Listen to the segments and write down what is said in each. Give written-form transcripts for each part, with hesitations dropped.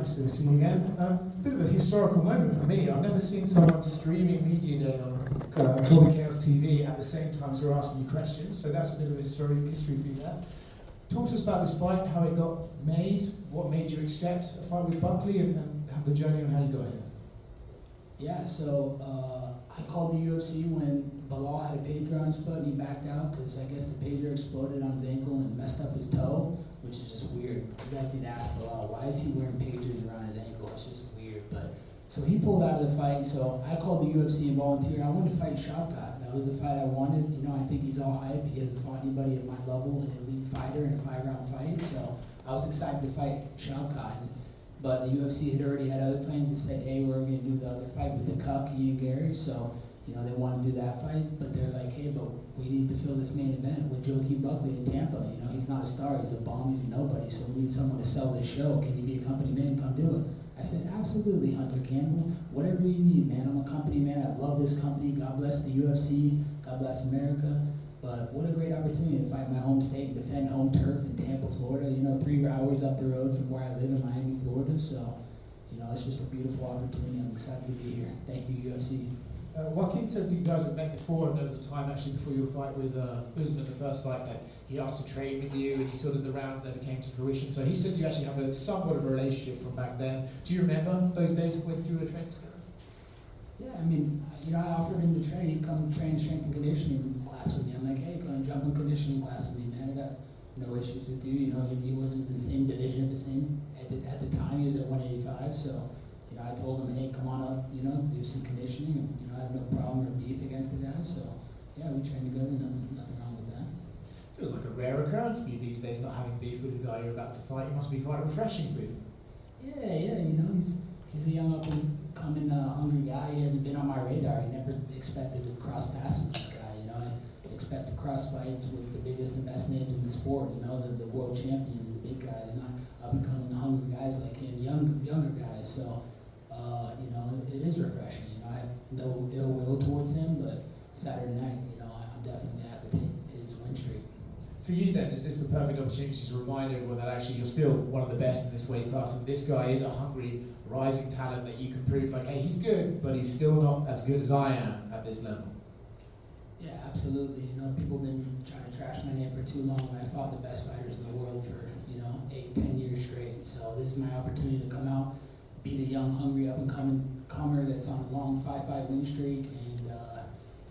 nice to see you again. A bit of a historical moment for me. I've never seen someone streaming Media Day on Colby Chaos TV at the same time as we're asking you questions, so that's a bit of history for you there. Talk to us about this fight, how it got made, what made you accept a fight with Buckley, and the journey on how you got here. Yeah, so I called the UFC when Bilal had a pager on his foot and he backed out because I guess the pager exploded on his ankle and messed up his toe, which is just weird. You guys need to ask Bilal, why is he wearing pagers around his ankle? It's just weird. But so he pulled out of the fight, so I called the UFC and volunteered. I wanted to fight Shavkat. That was the fight I wanted. You know, I think he's all hype. He hasn't fought anybody at my level, an elite fighter in a 5-round fight, so I was excited to fight Shavkat. But the UFC had already had other plans and said, hey, we're going to do the other fight with the cuck, Ian Garry. So, you know, they want to do that fight, but they're like, hey, but we need to fill this main event with Joaquin Buckley in Tampa. You know, he's not a star, he's a bomb, he's a nobody, so we need someone to sell this show. Can you be a company man? Come do it. I said, absolutely, Hunter Campbell. Whatever you need, man. I'm a company man. I love this company. God bless the UFC. God bless America. But what a great opportunity to fight my home state and defend home turf in Tampa, Florida. You know, 3 hours up the road from where I live in Miami, Florida. So, you know, it's just a beautiful opportunity. I'm excited to be here. Thank you, UFC. Joaquin said you guys had met before, and there was a time actually before your fight with Usman, the first fight, that he asked to train with you, and you sort of the round never came to fruition. So he said you actually have somewhat of a relationship from back then. Do you remember those days when you were training together? Yeah, I mean, you know, I offered him to train. He'd come train in strength and conditioning class with me. I'm like, hey, come and jump in conditioning class with me, man. I got no issues with you. You know, he wasn't in the same division at the time. He was at 185, so. You know, I told him, hey, come on up, you know, do some conditioning, and, you know, I have no problem or beef against the guy, so, yeah, we train together, nothing wrong with that. Feels like a rare occurrence for you these days, not having beef with the guy you're about to fight. It must be quite refreshing for you. Yeah, you know, he's a young up-and-coming hungry guy. He hasn't been on my radar. I never expected to cross paths with this guy, you know. I expect to cross fights with the biggest and best names in the sport, you know, the world champions, the big guys, not up-and-coming hungry guys like him, younger guys, so. You know, it is refreshing. You know, I have no ill will towards him, but Saturday night, you know, I'm definitely going to have to take his win streak. For you then, is this the perfect opportunity to remind everyone that actually you're still one of the best in this weight class, and this guy is a hungry, rising talent that you can prove, like, hey, he's good, but he's still not as good as I am at this level? Yeah, absolutely. You know, people have been trying to trash my name for too long. I fought the best fighters in the world for, you know, 8-10 years straight. So this is my opportunity to come out, beat a young, hungry, up-and-comer that's on a long 5-5 win streak and,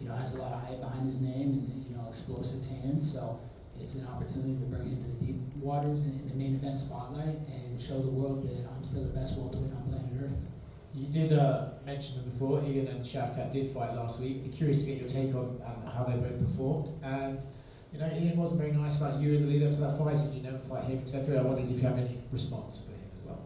you know, has a lot of hype behind his name and, you know, explosive hands. So it's an opportunity to bring him to the deep waters in the main event spotlight and show the world that I'm still the best welterweight on planet Earth. You did mention them before. Ian and Shavkat did fight last week. Be curious to get your take on how they both performed. And, you know, Ian wasn't very nice about you in the lead up to that fight, said you never fight him, etc. I wondered if you have any response for him as well.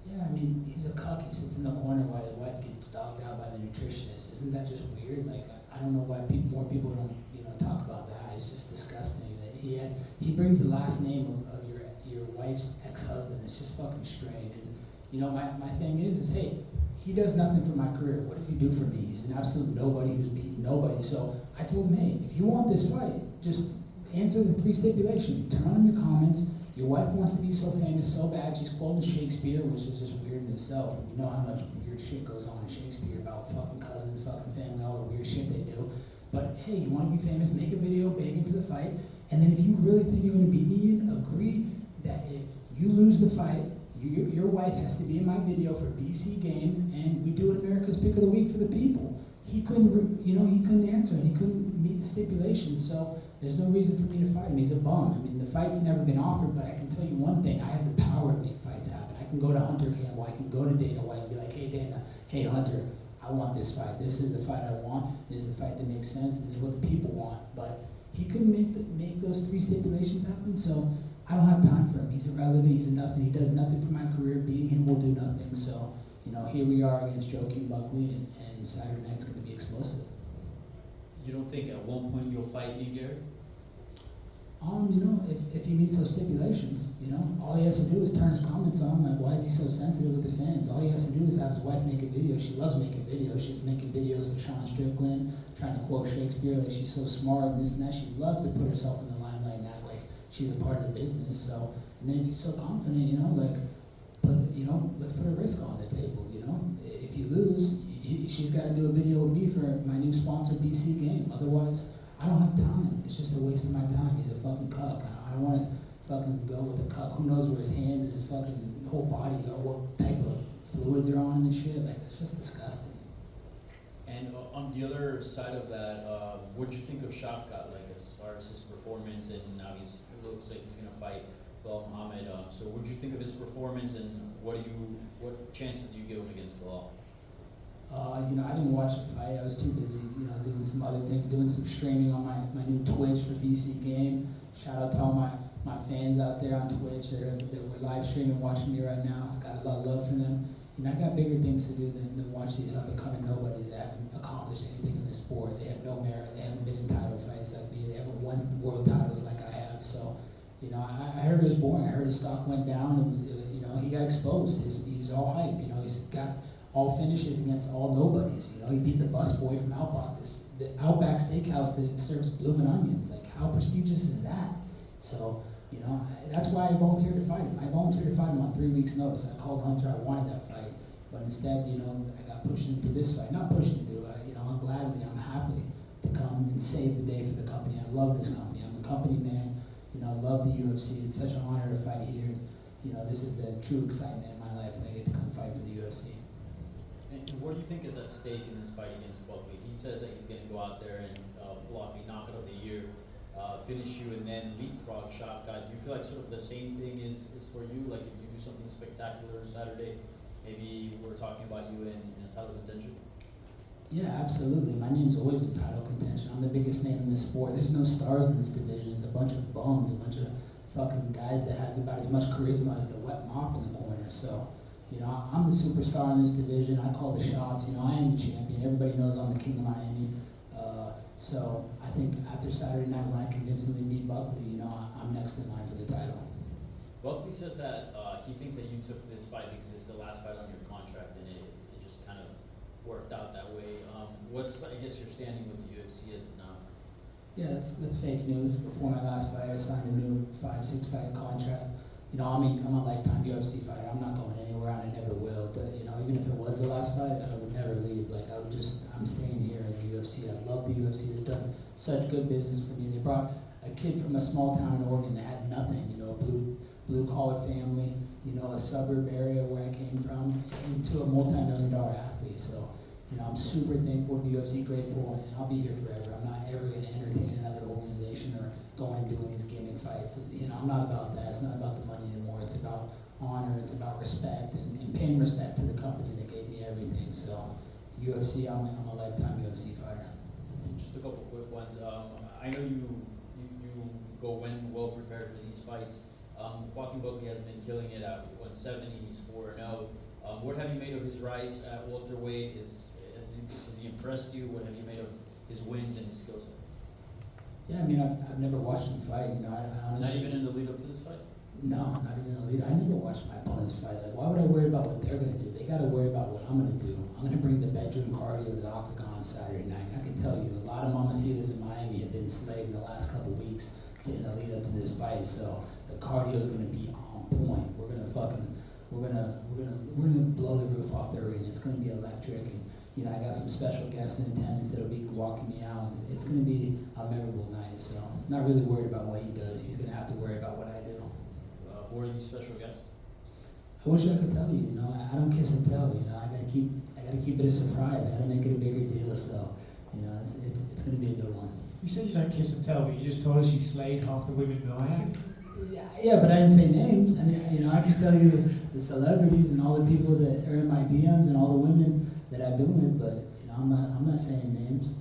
Yeah, I mean, he's a cuck. He sits in the corner while his wife gets dogged out by the nutritionist. Isn't that just weird? Like, I don't know why more people don't, you know, talk about that. It's just disgusting that he brings the last name of your wife's ex-husband. It's just fucking strange. And, you know, my thing is hey, he does nothing for my career. What does he do for me? He's an absolute nobody who's beaten nobody. So I told him, hey, if you want this fight, just answer the 3 stipulations. Turn on your comments. Your wife wants to be so famous so bad, she's quoting Shakespeare, which is just weird in itself. We know how much weird shit goes on in Shakespeare about fucking cousins, fucking family, all the weird shit they do. But hey, you want to be famous, make a video begging for the fight, and then if you really think you're going to beat me, agree that if you lose the fight, your wife has to be in my video for BC Game, and we do it America's Pick of the Week for the people. He couldn't, you know, he couldn't answer, and he couldn't meet the stipulations, so there's no reason for me to fight him. He's a bum. I mean, the fight's never been offered, but I can tell you one thing. I have the power to make fights happen. I can go to Hunter Campbell. I can go to Dana White and be like, hey, Dana, hey, Hunter, I want this fight. This is the fight I want. This is the fight that makes sense. This is what the people want. But he couldn't make those 3 stipulations happen, so I don't have time for him. He's irrelevant. He's a nothing. He does nothing for my career. Beating him will do nothing. So, you know, here we are against Joaquin Buckley, and Saturday night's going to be explosive. You don't think at one point you'll fight Ian Garry? You know, if he meets those stipulations, you know, all he has to do is turn his comments on. Like, why is he so sensitive with the fans? All he has to do is have his wife make a video. She loves making videos. She's making videos to Sean Strickland, trying to quote Shakespeare, like she's so smart and this and that. She loves to put herself in the limelight and act like she's a part of the business. So, and then if he's so confident, you know, like, let's put a risk on the table. If you lose, she's got to do a video with me for my new sponsor BC game. Otherwise, I don't have time. It's just a waste of my time. He's a fucking cuck. I don't want to fucking go with a cuck. Who knows where his hands and his fucking whole body go, what type of fluids they're on and shit. Like, it's just disgusting. And on the other side of that, what do you think of Shafkat, like as far as his performance, and now it looks like he's gonna fight Belal Muhammad. So what do you think of his performance, and what chances do you give him against Belal? I didn't watch the fight. I was too busy, doing some other things, doing some streaming on my new Twitch for BC Game. Shout out to all my fans out there on Twitch that were live streaming, watching me right now. Got a lot of love for them. I got bigger things to do than watch these up-and-coming nobodies that haven't accomplished anything in the sport. They have no merit. They haven't been in title fights like me. They haven't won world titles like I have. So, I heard it was boring. I heard his stock went down, and he got exposed. He was all hype. He's got all finishes against all nobodies. He beat the busboy from Outback, the Outback Steakhouse that serves bloomin' onions. Like, how prestigious is that? So, that's why I volunteered to fight him. I volunteered to fight him on 3 weeks' notice. I called Hunter. I wanted that fight. But instead, I got pushed into this fight. Not pushed into it. I'm happy to come and save the day for the company. I love this company. I'm a company man. I love the UFC. It's such an honor to fight here. This is the true excitement in my life when I get to come fight for the UFC. And what do you think is at stake in this fight against Buckley? He says that he's going to go out there and pull off a knockout of the year, finish you, and then leapfrog Shafkat. Do you feel like sort of the same thing is for you? Like, if you do something spectacular Saturday, maybe we're talking about you in a title contention? Yeah, absolutely. My name's always in title contention. I'm the biggest name in this sport. There's no stars in this division. It's a bunch of bums, a bunch of fucking guys that have about as much charisma as the wet mop in the corner. So, I'm the superstar in this division. I call the shots. I am the champion. Everybody knows I'm the king of Miami. So I think after Saturday night when I convincingly beat Buckley, I'm next in line for the title. Buckley says that he thinks that you took this fight because it's the last fight on your contract, and it just kind of worked out that way. What's, I guess, your standing with the UFC as of now? Yeah, that's fake news. Before my last fight, I signed a new 5-6 fight contract. I'm a lifetime UFC fighter. I'm not going anywhere, and I never will. But even if it was the last fight, I would never leave. Like, I'm staying here in the UFC. I love the UFC. They've done such good business for me. They brought a kid from a small town in Oregon that had nothing. A blue collar family. A suburb area where I came from, into a multi-million-dollar athlete. So, I'm super thankful to the UFC, grateful, and I'll be here forever. I'm not ever going to entertain another organization or going and doing these gimmick fights. I'm not about that. It's not about the money anymore. It's about honor. It's about respect and paying respect to the company that gave me everything. So, UFC, I'm a lifetime UFC fighter. Just a couple quick ones. I know you go well prepared for these fights. Joaquin Buckley has been killing it at 170. He's 4-0. What have you made of his rise at welterweight? Has he impressed you? What have you made of his wins and his skill set? Yeah, I've never watched him fight. I honestly, not even in the lead up to this fight? No, not even in the lead. I never watched my opponents fight. Like, why would I worry about what they're going to do? They got to worry about what I'm going to do. I'm going to bring the bedroom cardio to the octagon on Saturday night. I can tell you, a lot of mamacitas in Miami have been enslaved in the last couple of weeks in the lead up to this fight. So the cardio is going to be on point. We're going to blow the roof off the arena. It's going to be electric, and I got some special guests in attendance that'll be walking me out. It's going to be a memorable night. So not really worried about what he does. He's going to have to worry about what I do. Who are these special guests? I wish I could tell you. I don't kiss and tell. I gotta keep it a surprise. I gotta make it a bigger deal. So, it's gonna be a good one. You said you don't kiss and tell, but you just told us she slayed half the women in Miami. Yeah, but I didn't say names. And I can tell you the celebrities and all the people that are in my DMs and all the women that I've been with. But I'm not saying names.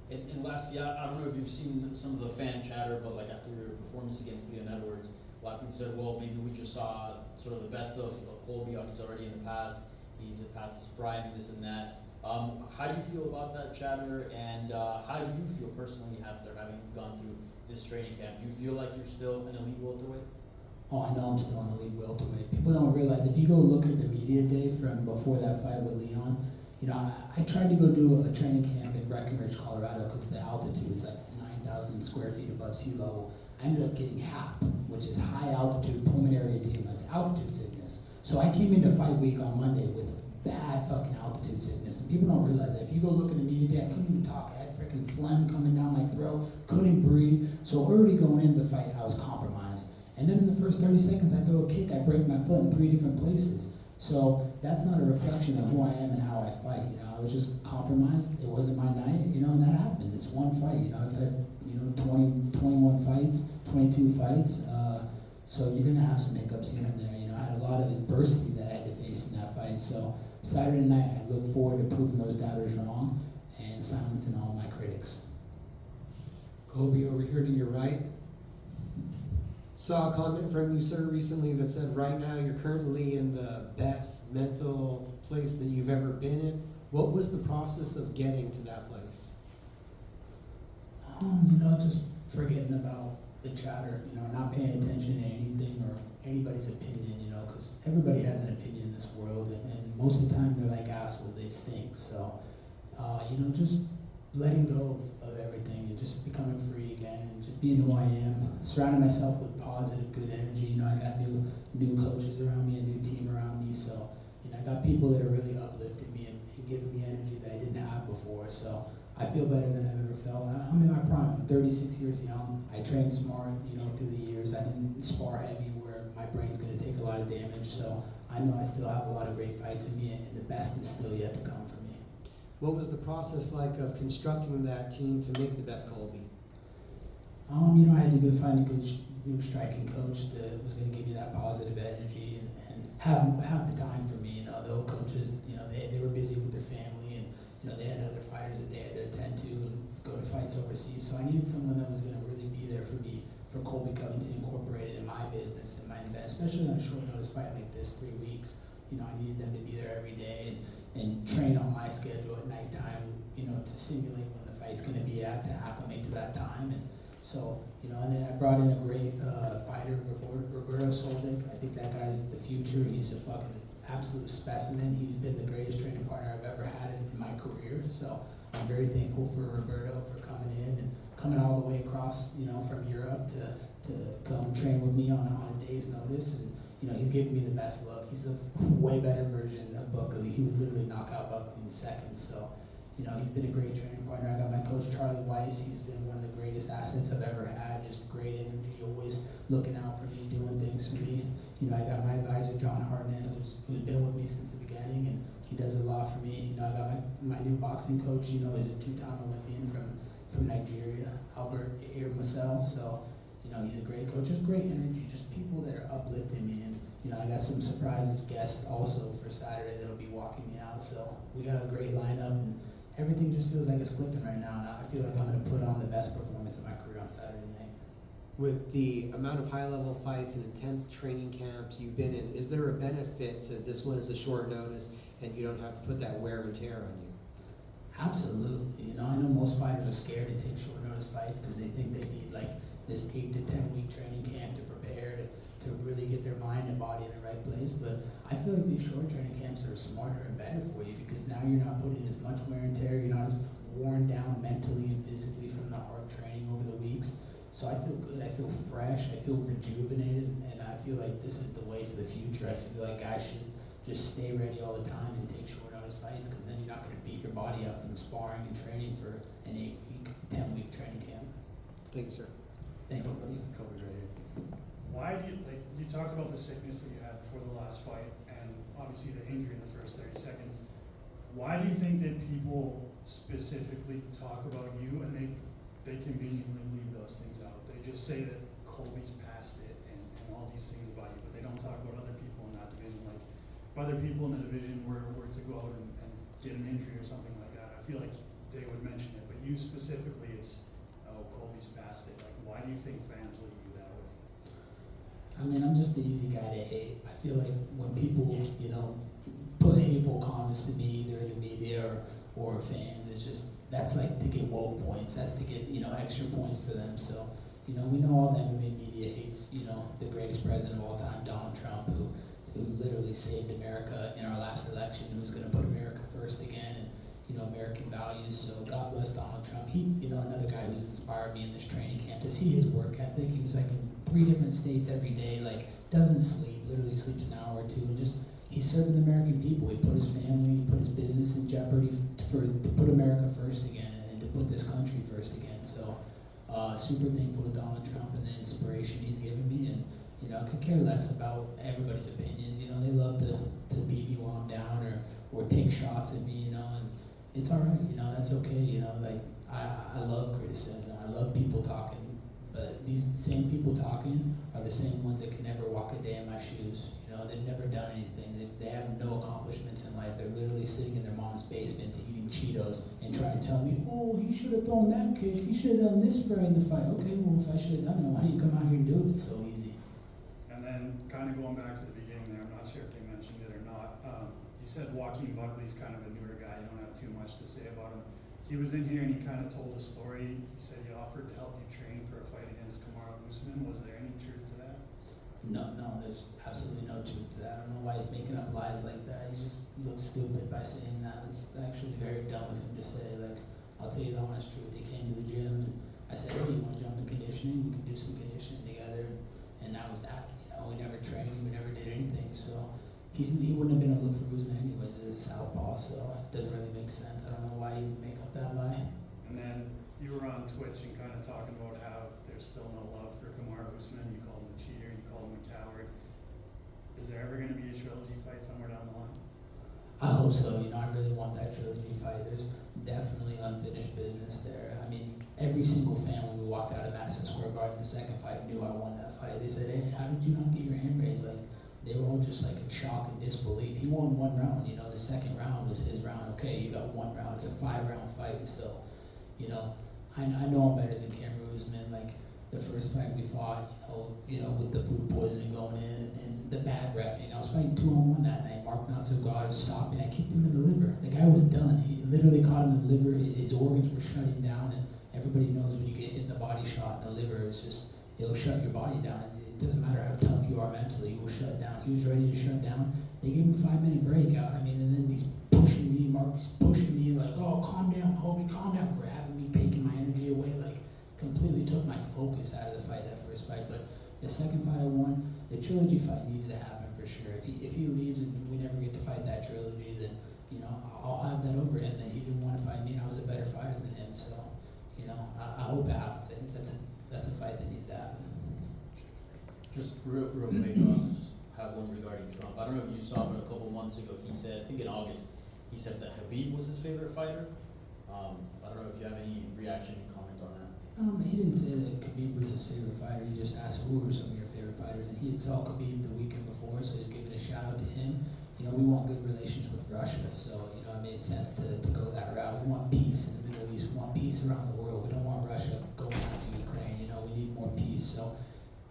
And lastly, I don't know if you've seen some of the fan chatter, but like after your performance against Leon Edwards, a lot of people said, well, maybe we just saw sort of the best of Colby. He's already in the past. He's past his prime, this and that. How do you feel about that chatter, and how do you feel personally after having gone through this training camp? Do you feel like you're still an elite welterweight? Oh, I know I'm still an elite welterweight. People don't realize, if you go look at the media day from before that fight with Leon, I tried to go do a training camp in Breckenridge, Colorado, because the altitude is like 9,000 square feet above sea level. I ended up getting HAP, which is high altitude pulmonary edema. It's altitude sickness. So I came into fight week on Monday with bad fucking altitude sickness. And people don't realize that. If you go look at the media day, I couldn't even talk. I had freaking phlegm coming down my throat, couldn't breathe. So already going into the fight, I was compromised. And then in the first 30 seconds, I throw a kick, I break my foot in 3 different places. So that's not a reflection of who I am and how I fight. You know, I was just compromised. It wasn't my night, you know, and that happens. It's one fight. You know, I've had, 21 fights, 22 fights. So you're gonna have some hiccups here and there. You know, I had a lot of adversity that I had to face in that fight. So Saturday night, I look forward to proving those doubters wrong and silencing all my critics. Colby, over here to your right. Saw a comment from you, sir, recently that said right now you're currently in the best mental place that you've ever been in. What was the process of getting to that place? Just forgetting about the chatter, not paying attention to anything or anybody's opinion, because everybody has an opinion in this world, and most of the time they're like assholes, they stink. So, just letting go of everything and just becoming free again and just being who I am, surrounding myself with positive, good energy. I got new coaches around me, a new team around me, so, I got people that are really uplifting me and giving me energy that I didn't have before. So I feel better than I've ever felt. I'm in my prime. I'm 36 years young. I trained smart, through the years. I didn't spar heavy where my brain's going to take a lot of damage. So I know I still have a lot of great fights in me, and the best is still yet to come for me. What was the process like of constructing that team to make the best Colby? I had to go find a good new striking coach that was going to give me that positive energy and have the time for me. The old coaches, they were busy with their family, and they had other fighters that they had to attend to and go to fights overseas. So I needed someone that was going to really be there for me, for Colby Covington incorporated in my business and my event, especially on a short notice fight like this, 3 weeks. I needed them to be there every day and train on my schedule at nighttime, to simulate when the fight's going to be at, to acclimate to that time. And so, and then I brought in a great fighter, Roberto Soldic. I think that guy's the future. He's a fucking absolute specimen. He's been the greatest training partner I've ever had in my career. So I'm very thankful for Roberto for coming in and coming all the way across, from Europe to come train with me on a day's notice. And, he's giving me the best look. He's a way better version of Buckley. He would literally knock out Buckley in seconds. So, he's been a great training partner. I got my coach, Charlie Weiss. He's been one of the greatest assets I've ever had. Just great energy, always looking out for me, doing things for me. I got my advisor, John Hartnett, who's been with me since the beginning, and he does a lot for me. I got my new boxing coach, he's a 2-time Olympian from Nigeria, Albert Irmasel. So, he's a great coach, just great energy, just people that are uplifting me. And, I got some surprises guests also for Saturday that'll be walking me out. So we got a great lineup, and everything just feels like it's clicking right now. And I feel like I'm going to put on the best performance of my career on Saturday night. With the amount of high-level fights and intense training camps you've been in, is there a benefit to this one as a short notice and you don't have to put that wear and tear on you? Absolutely. I know most fighters are scared to take short notice fights because they think they need like this 8 to 10 week training camp to prepare to really get their mind and body in the right place. But I feel like these short training camps are smarter and better for you because now you're not putting as much wear and tear. You're not as worn down mentally and physically from the hard training over the weeks. So I feel good, I feel fresh, I feel rejuvenated, and I feel like this is the way for the future. I feel like I should just stay ready all the time and take short notice fights because then you're not going to beat your body up from sparring and training for an 8-week, 10-week training camp. Thank you, sir. Thank you, buddy. Coverage right here. Why do you talked about the sickness that you had before the last fight and obviously the injury in the first 30 seconds. Why do you think that people specifically talk about you and they conveniently leave those things out? They just say that Colby's past it and all these things about you, but they don't talk about other people in that division. Like, if other people in the division were to go out and get an injury or something like that, I feel like they would mention it. But you specifically, it's, oh, Colby's past it. Like, why do you think fans leave you that way? I'm just the easy guy to hate. I feel like when people, put hateful comments to me, either in the media or fans, it's just, that's like to get woke points. That's to get, extra points for them. So, we know all the MMA media hates, the greatest president of all time, Donald Trump, who literally saved America in our last election, who's going to put America first again and, American values. So God bless Donald Trump. He, another guy who's inspired me in this training camp to see his work ethic. He was like in 3 different states every day, like doesn't sleep, literally sleeps an hour or two, and just he's serving the American people. He put his family, he put his business in jeopardy to put America first again and to put this country first again. So super thankful to Donald Trump and the inspiration he's given me, and you know, I could care less about everybody's opinions. You know, they love to beat me while I'm down or take shots at me, you know, and it's all right, you know, that's okay, you know, like I love criticism, I love people talking, but these same people talking are the same ones that can never walk a day in my shoes. You know, they've never done anything. They have no accomplishments in life. They're literally sitting in their mom's basements eating Cheetos and trying to tell me, oh, he should have thrown that kick. He should have done this right in the fight. Okay, well, if I should have done it, why don't you come out here and do it? It's so easy. And then kind of going back to the beginning there, I'm not sure if they mentioned it or not. You said Joaquin Buckley's kind of a newer guy. You don't have too much to say about him. He was in here and he kind of told a story. He said he offered to help you train for a fight against Kamaru Usman. Was there any truth to that? No, there's absolutely no truth to that. I don't know why he's making up lies like that. He just looks stupid by saying that. It's actually very dumb of him to say. Like, I'll tell you the honest truth. He came to the gym and I said, hey, you want to jump in conditioning? We can do some conditioning together. And that was that. You know, we never trained, we never did anything. So he wouldn't have been a look for Usman anyways as a southpaw. So it doesn't really make sense. I don't know why he would make up that lie. And then you were on Twitch and kind of talking about how there's still no love for Kamaru Usman. You called him a cheater, you called him a coward. Is there ever going to be a trilogy fight somewhere down the line? I hope so. You know, I really want that trilogy fight. There's definitely unfinished business there. I mean, every single fan when we walked out of Madison Square Garden the second fight knew I won that fight. They said, hey, how did you not get your hand raised? Like, they were all just like in shock and disbelief. He won one round, you know, the second round was his round. Okay, you got one round. It's a 5-round fight. So, you know, I know I'm better than Kamaru Usman. Like, the first fight we fought, you know, with the food poisoning going in and the bad reffing. I was fighting 2-on-1 that night. Mark Natsugard stopped me. I kicked him in the liver. The guy was done. He literally caught him in the liver. His organs were shutting down, and everybody knows when you get hit in the body shot in the liver, it's just, it'll shut your body down. It doesn't matter how tough you are mentally, you will shut down. He was ready to shut down. They gave him a 5-minute break. I mean, and then he's pushing me, Mark's pushing me like, oh, calm down, Colby, calm down, grabbing me, taking my energy away, like completely took my focus out of the fight, that first fight. But the second fight I won, the trilogy fight needs to happen for sure. If he leaves and we never get to fight that trilogy, then, you know, I'll have that over him, that he didn't want to fight me and I was a better fighter than him. So, you know, I hope it happens. I think that's a fight that needs to happen. Just real quick, just have one regarding Trump. I don't know if you saw, but a couple months ago he said, I think in August, he said that Khabib was his favorite fighter. I don't know if you have any reaction, comment on that. He didn't say that Khabib was his favorite fighter. He just asked who were some of your favorite fighters, and he had saw Khabib the weekend before, so he's giving a shout out to him. You know, we want good relations with Russia, so you know it made sense to go that route. We want peace in the Middle East. We want peace around the world. We don't want Russia going after Ukraine. You know, we need more peace. So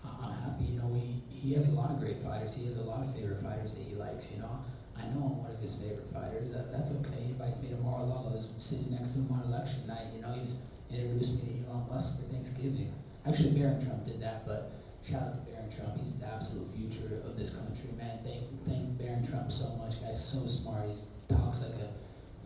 I'm happy. You know, he has a lot of great fighters. He has a lot of favorite fighters that he likes. You know, I know I'm one of his favorite fighters. That's okay. He invites me to Mar-a-Lago. I was sitting next to him on election night. You know, he's introduced me to Elon Musk for Thanksgiving. Actually, Barron Trump did that, but shout out to Barron Trump. He's the absolute future of this country, man. Thank Barron Trump so much. Guy's so smart. He talks like a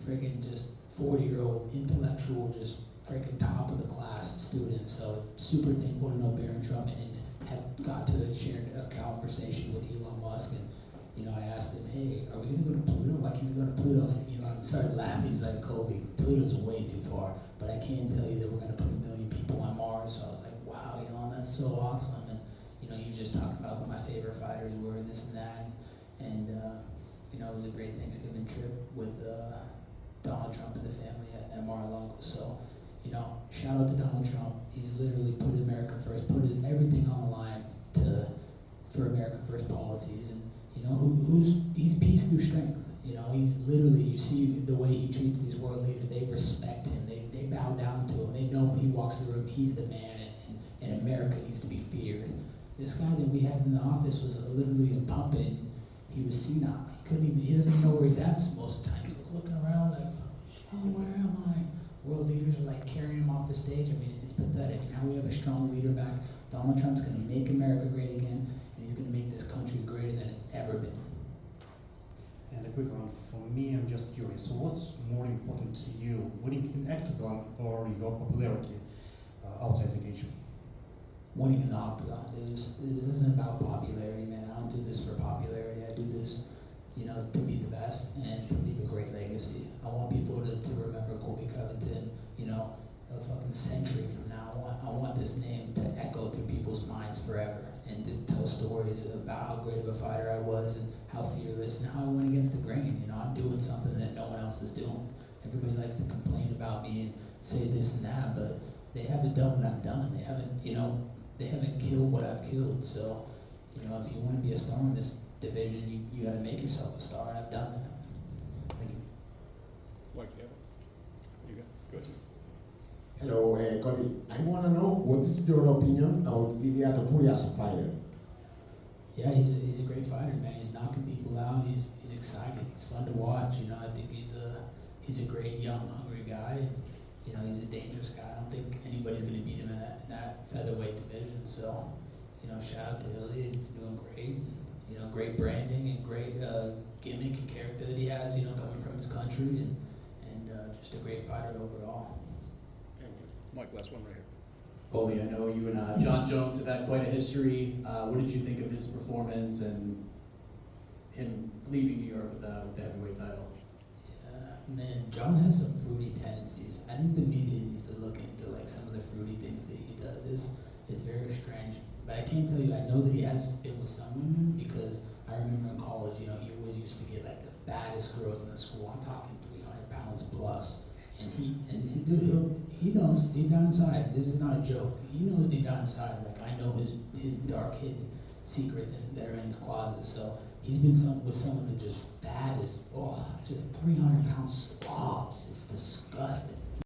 freaking just 40-year-old intellectual, just freaking top of the class student. So super thankful to know Barron Trump and have got to share a conversation with Elon Musk. And you know, I asked him, hey, are we gonna go to Pluto? Why can't we go to Pluto? And Elon started laughing. He's like, Colby, Pluto's way too far. But I can tell you that we're gonna put 1 million people on Mars. So I was like, wow, Elon, that's so awesome. And you know, he was just talking about who my favorite fighters were and this and that. And you know, it was a great Thanksgiving trip with Donald Trump and the family at Mar-a-Lago. So, you know, shout out to Donald Trump. He's literally put America first, put everything on the line for America first policies. And you know, he's peace through strength. You know, he's literally, you see the way he treats these world leaders. They respect him. They bow down to him. They know when he walks in the room, he's the man, and America needs to be feared. This guy that we had in the office was literally a puppet. He was senile. He doesn't even know where he's at most of the time. He's looking around like, oh, where am I? World leaders are like carrying him off the stage. I mean, it's pathetic. Now we have a strong leader back. Donald Trump's going to make America great again, and he's going to make this country greater than it's ever been. And a quick one for me, I'm just curious. So what's more important to you, winning in octagon or your popularity outside the cage? winning an octagon. This isn't about popularity, man. I don't do this for popularity. I do this, to be the best and to leave a great legacy. I want people to remember Colby Covington, a fucking century from now. I want this name to echo through people's minds forever and to tell stories about how great of a fighter I was and how fearless and how I went against the grain. I'm doing something that no one else is doing. Everybody likes to complain about me and say this and that, but they haven't done what I've done. They haven't killed what I've killed. So, if you want to be a star in this division, you got to make yourself a star, and I've done that. Thank you. Like, yeah. You go to. Hello, Colby. I want to know what is your opinion about Ilia Topuria as a fighter? Yeah, he's a great fighter, man. He's knocking people out. He's exciting. He's fun to watch. I think he's a great young, hungry guy. He's a dangerous guy. I don't think anybody's going to beat him in that featherweight division. So, shout out to Ilya. He's been doing great. Great branding and great gimmick and character that he has. Coming from his country and just a great fighter overall. Mike, last one right here. Colby, I know you and John Jones have had quite a history. What did you think of his performance and him leaving New York with the heavyweight title? Yeah, man, John has some fruity tendencies. I think the media needs to look into some of the fruity things that he does. It's very strange. But I can't tell you, I know that he has been with some women because I remember in college, he always used to get the baddest girls in the school. I'm talking 300 pounds plus. And he knows deep down inside, this is not a joke, he knows deep down inside, I know his dark hidden secrets that are in his closet. So he's been with some of the just fattest, just 300 pound slobs. It's disgusting.